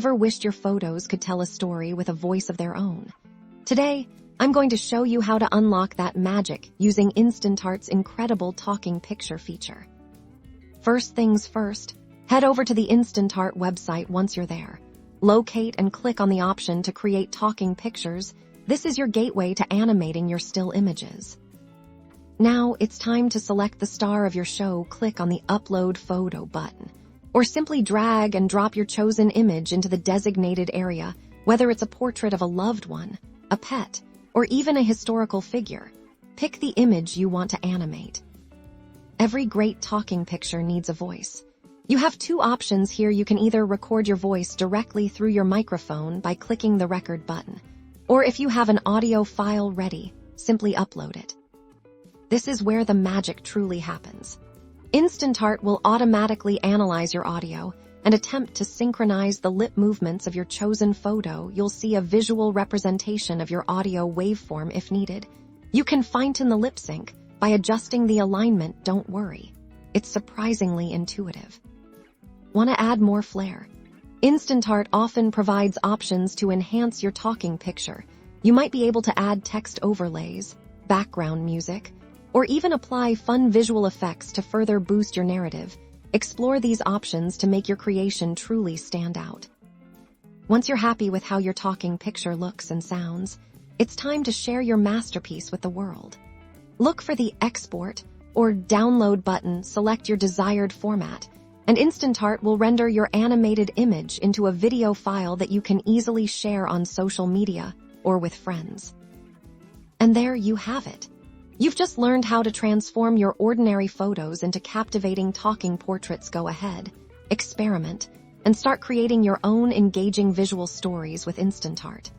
Ever wished your photos could tell a story with a voice of their own? Today, I'm going to show you how to unlock that magic using Instantart's incredible talking picture feature. First things first, head over to the Instantart website once you're there. Locate and click on the option to create talking pictures. This is your gateway to animating your still images. Now it's time to select the star of your show. Click on the Upload Photo button, or simply drag and drop your chosen image into the designated area, whether it's a portrait of a loved one, a pet, or even a historical figure. Pick the image you want to animate. Every great talking picture needs a voice. You have two options here. You can either record your voice directly through your microphone by clicking the record button, or if you have an audio file ready, simply upload it. This is where the magic truly happens. Instantart will automatically analyze your audio and attempt to synchronize the lip movements of your chosen photo. You'll see a visual representation of your audio waveform if needed. You can fine-tune the lip sync by adjusting the alignment. Don't worry, it's surprisingly intuitive. Want to add more flair? Instantart often provides options to enhance your talking picture. You might be able to add text overlays, background music, or even apply fun visual effects to further boost your narrative. Explore these options to make your creation truly stand out. Once you're happy with how your talking picture looks and sounds, it's time to share your masterpiece with the world. Look for the Export or Download button, select your desired format, and Instantart will render your animated image into a video file that you can easily share on social media or with friends. And there you have it. You've just learned how to transform your ordinary photos into captivating talking portraits. Go ahead, experiment, and start creating your own engaging visual stories with Instantart.